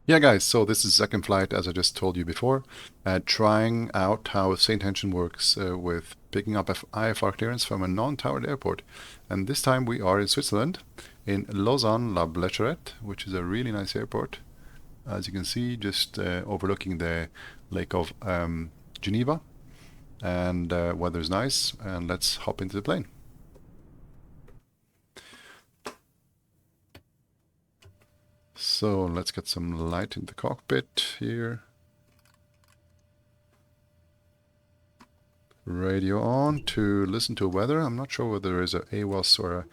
Yeah, guys, so this is second flight, as I just told you before, trying out how SAYINTENTION works with picking up IFR clearance from a non-towered airport. And this time we are in Switzerland, in Lausanne-La Blécherette, which is a really nice airport. As you can see, just overlooking the Lake of Geneva, and weather's nice, and let's hop into the plane. So let's get some light in the cockpit here. Radio on to listen to weather. I'm not sure whether there is a AWOS or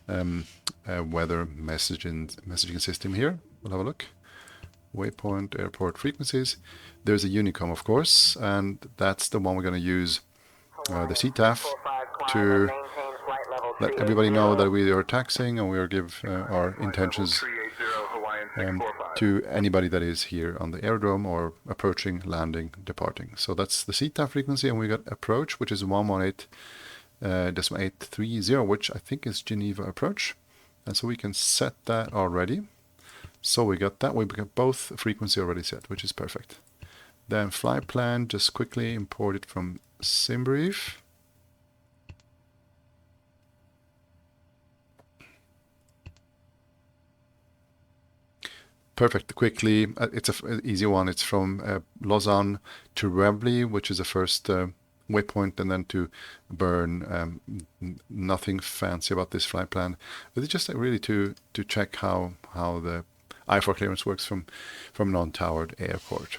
a weather messaging system here. We'll have a look. Waypoint, airport frequencies. There's a Unicom, of course, and that's the one we're going to use, the CTAF, to let everybody know that we are taxiing and we are give our intentions to anybody that is here on the aerodrome or approaching, landing, departing. So that's the CTAF frequency, and we got approach, which is 118.830, which I think is Geneva approach. And so we can set that already. So we got that. We got both frequency already set, which is perfect. Then flight plan, just quickly import it from SimBrief. Perfect. Quickly, it's an easy one. It's from Lausanne to Reveille, which is the first waypoint, and then to Bern. Nothing fancy about this flight plan, but it's just really to check how the IFR clearance works from non-towered airport.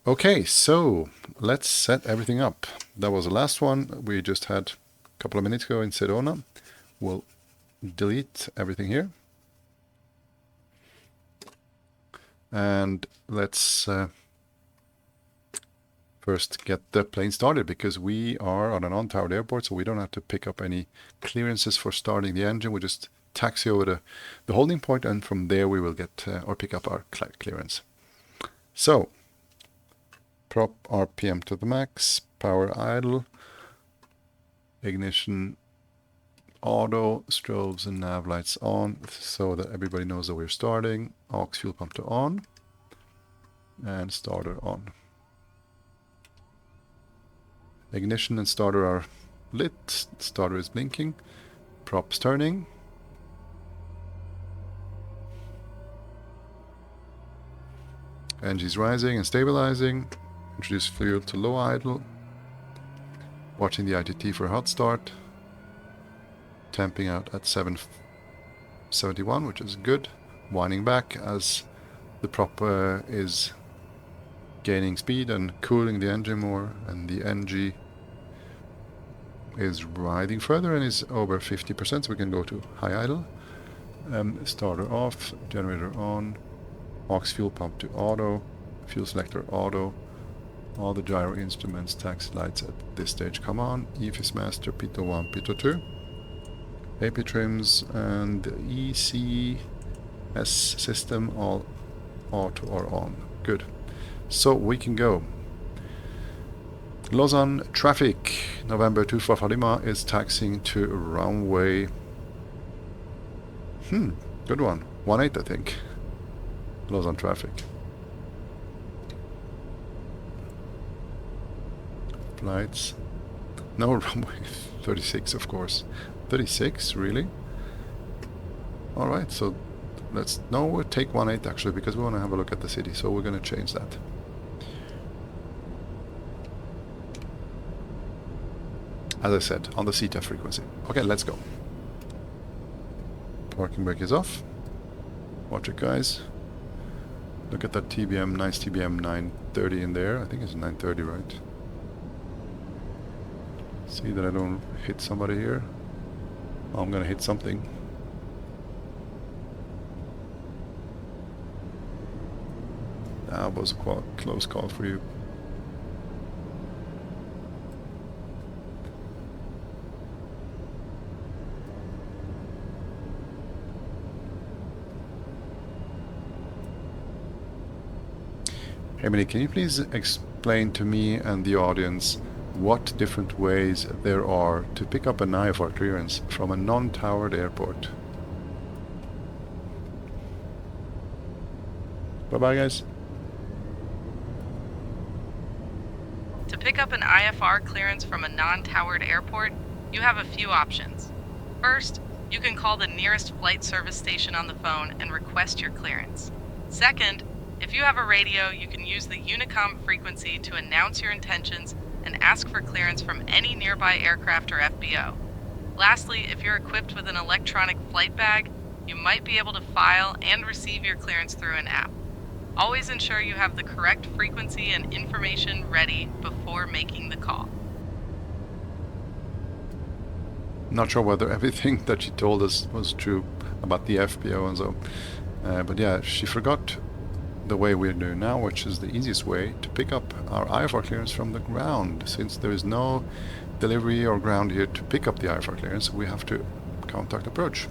Okay, so let's set everything up. That was the last one we just had a couple of minutes ago in Sedona. We'll delete everything here. And let's first get the plane started, because we are on a non-towered airport, so we don't have to pick up any clearances for starting the engine. We just taxi over the holding point, and from there we will get or pick up our clearance. So, prop RPM to the max, power idle, ignition auto, strobes and nav lights on, so that everybody knows that we're starting. Aux fuel pump to on, and starter on. Ignition and starter are lit, starter is blinking, props turning. Engines rising and stabilizing. Introduce fuel to low idle. Watching the ITT for hot start. Tamping out at 771, which is good. Winding back as the prop is gaining speed and cooling the engine more, and the NG is riding further and is over 50%, so we can go to high idle. Starter off, generator on, aux fuel pump to auto, fuel selector auto, all the gyro instruments, taxi lights at this stage come on, EFIS master, pitot 1, pitot 2, AP trims and ECS system all auto or on. Good. So we can go. Lausanne traffic, November 24 Lima is taxiing to runway. Good one. 18, I think. Lausanne traffic. Flights. No, runway 36, of course. 36, really? Alright, so we'll take 18 actually, because we want to have a look at the city, so we're going to change that. As I said, on the CTAF frequency. Okay, let's go. Parking brake is off. Watch it, guys. Look at that TBM, nice TBM 930 in there. I think it's 930, right? See that I don't hit somebody here. Oh, I'm gonna hit something. That was a close call for you. Emily, can you please explain to me and the audience what different ways there are to pick up an IFR clearance from a non-towered airport? Bye-bye, guys. To pick up an IFR clearance from a non-towered airport, you have a few options. First, you can call the nearest flight service station on the phone and request your clearance. Second, if you have a radio, you can use the Unicom frequency to announce your intentions and ask for clearance from any nearby aircraft or FBO. Lastly, if you're equipped with an electronic flight bag, you might be able to file and receive your clearance through an app. Always ensure you have the correct frequency and information ready before making the call. Not sure whether everything that she told us was true about the FBO and so, but yeah, she forgot the way we're doing now, which is the easiest way to pick up our IFR clearance from the ground. Since there is no delivery or ground here to pick up the IFR clearance, we have to contact approach.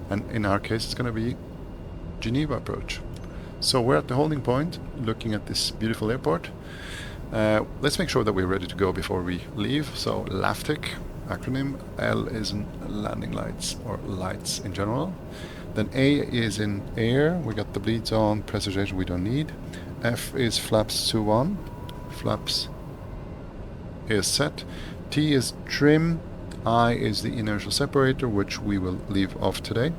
And in our case, it's going to be Geneva approach. So we're at the holding point, looking at this beautiful airport. Let's make sure that we're ready to go before we leave. So LAFTIC, acronym. L is in landing lights, or lights in general. Then A is in air. We got the bleeds on, pressurization we don't need. F is flaps to on. Flaps is set. T is trim. I is the inertial separator, which we will leave off today.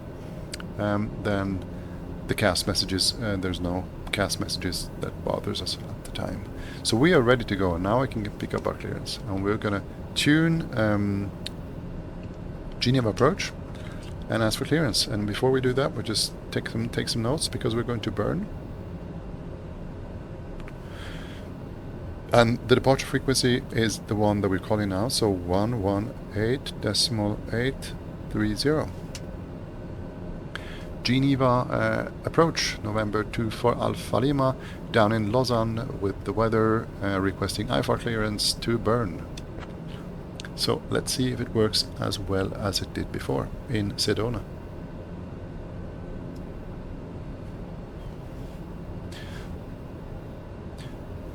Then the CAS messages, there's no CAS messages that bothers us at the time. So we are ready to go, and now I can pick up our clearance. And we're going to tune Geneva approach and ask for clearance. And before we do that, we'll just take some notes, because we're going to burn. And the departure frequency is the one that we're calling now, so 118.830. Geneva approach, November 24 Alpha Lima, down in Lausanne with the weather, requesting IFR clearance to burn. So let's see if it works as well as it did before in Sedona.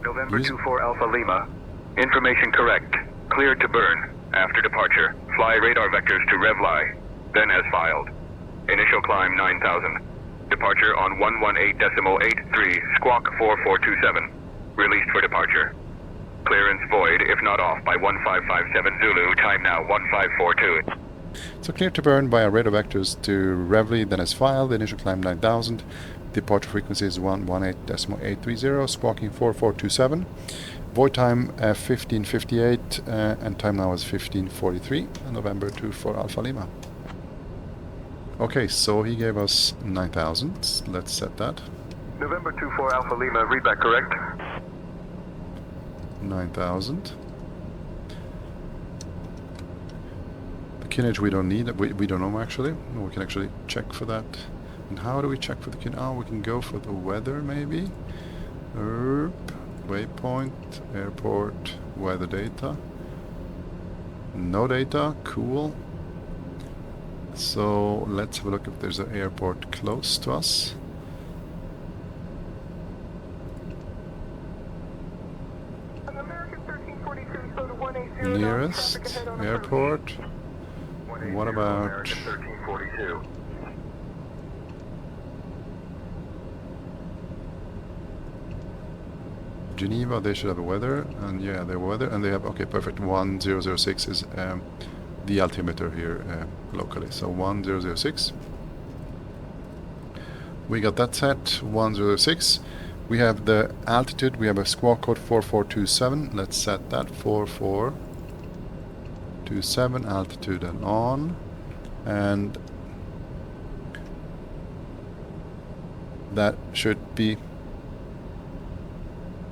November 24 Alpha Lima, information correct, cleared to burn, after departure, fly radar vectors to Revli, then as filed. Initial climb 9,000. Departure on 118.83, squawk 4427. Released for departure. Clearance void if not off by 1557 Zulu, time now 1542. So cleared to burn by our radar vectors to Revli, then as filed. Initial climb 9,000. Departure frequency is 118.830, squawking 4427. Void time 1558, and time now is 1543, November 24 Alpha Lima. Okay, so he gave us 9,000. Let's set that. November 24 Alpha Lima, readback correct. 9,000. The kinage we don't need. We don't know actually. We can actually check for that. And how do we check for the kinage? Oh, we can go for the weather maybe. Waypoint, airport, weather data. No data. Cool. So let's have a look if there's an airport close to us. Nearest airport. What about Geneva? They should have a weather, and yeah, they have weather, and they have, okay, perfect. 1006 is the altimeter here locally. So 1006. We got that set. 1006. We have the altitude. We have a squawk code 4427. Let's set that 4427 altitude and on. And that should be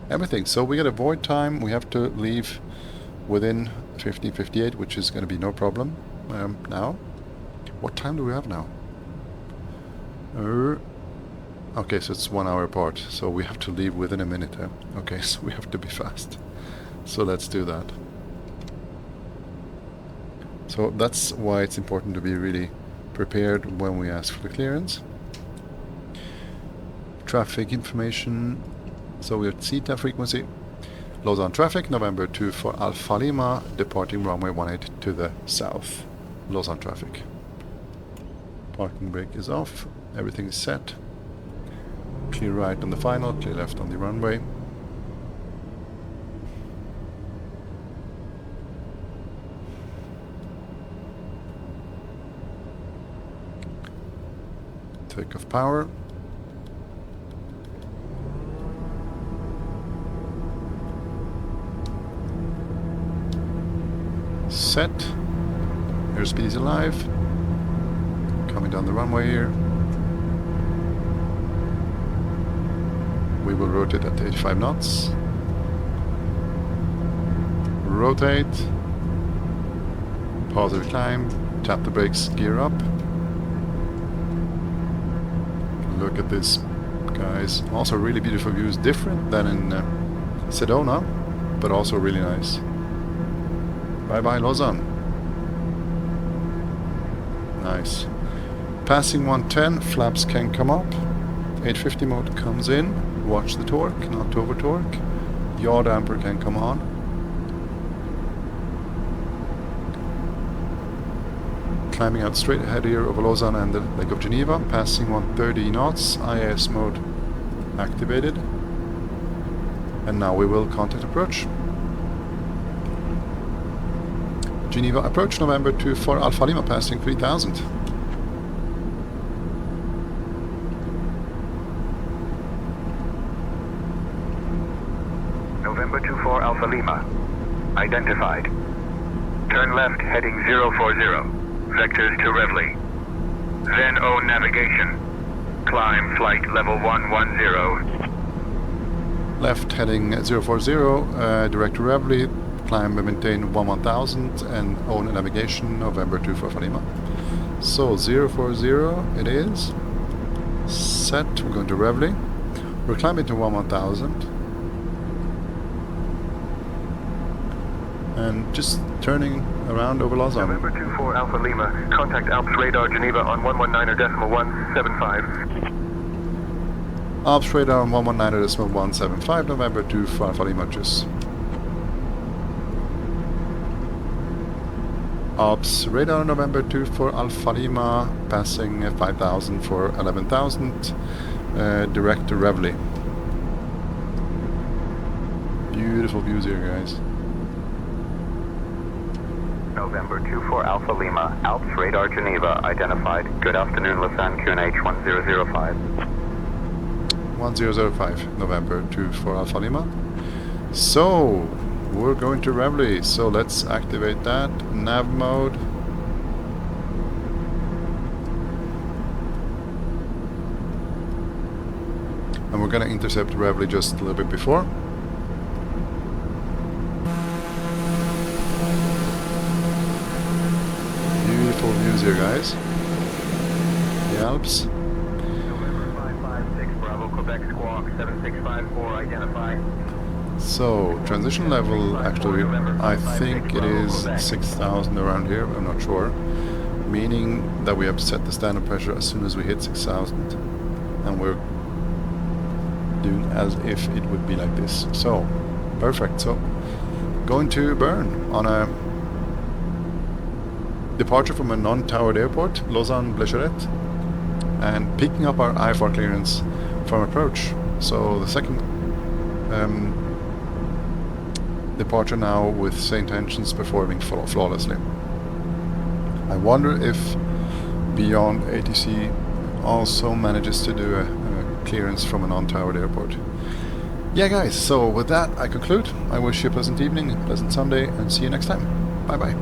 everything. So we got a void time. We have to leave within 1558, which is going to be no problem. Now, what time do we have now? Okay, so it's 1 hour apart, so we have to leave within a minute. Okay, so we have to be fast. So let's do that. So that's why it's important to be really prepared when we ask for the clearance. Traffic information. So we're at CETA frequency. Lausanne traffic, November 2 for Alpha Lima, departing runway 18 to the south. Lausanne traffic. Parking brake is off. Everything is set. Clear right on the final, clear left on the runway. Takeoff power. Set. Airspeed is alive. Coming down the runway here. We will rotate at 85 knots. Rotate. Positive climb. Tap the brakes, gear up. Look at this, guys. Also really beautiful views. Different than in Sedona, but also really nice. Bye bye Lausanne. Nice. Passing 110, flaps can come up. 850 mode comes in. Watch the torque, not to over torque. Yaw damper can come on. Climbing out straight ahead here over Lausanne and the Lake of Geneva. Passing 130 knots. IIS mode activated. And now we will contact approach. Geneva approach, November 24 Alpha Lima, passing 3000. November 24 Alpha Lima. Identified. Turn left heading 040. Vectors to Revley. Then O navigation. Climb flight level 110. Left heading 040, direct to Revley. Climb and maintain 1000 and own navigation, November 24 Alpha Lima. So 040 it is. Set, we're going to Revley. We're climbing to 1000. And just turning around over Lausanne. November 24 Alpha Lima. Contact Alps radar Geneva on 119.175. Alps radar on 119.175, November 24 Alpha Lima, tschüss. Alps radar November 24 Alpha Lima, passing 5000 for 11,000, direct to Revley. Beautiful views here, guys. November 24 Alpha Lima, Alps radar Geneva identified. Good afternoon, Lausanne QNH 1005. 1005, November 24 Alpha Lima. So, we're going to Revley, so let's activate that. Nav mode. And we're going to intercept Revley just a little bit before. Beautiful views here, guys. The Alps. November 556 Bravo Quebec Squawk 7654 identified. So, transition level, actually, I think it is 6,000 around here, I'm not sure. Meaning that we have set the standard pressure as soon as we hit 6,000. And we're doing as if it would be like this. So, perfect. So, going to Bern on a departure from a non-towered airport, Lausanne-Blecherette, and picking up our IFR clearance from approach. So, the second departure now with SAYINTENTIONS performing flawlessly. I wonder if Beyond ATC also manages to do a clearance from a non-towered airport. Yeah guys, so with that I conclude. I wish you a pleasant evening, a pleasant Sunday, and see you next time. Bye bye.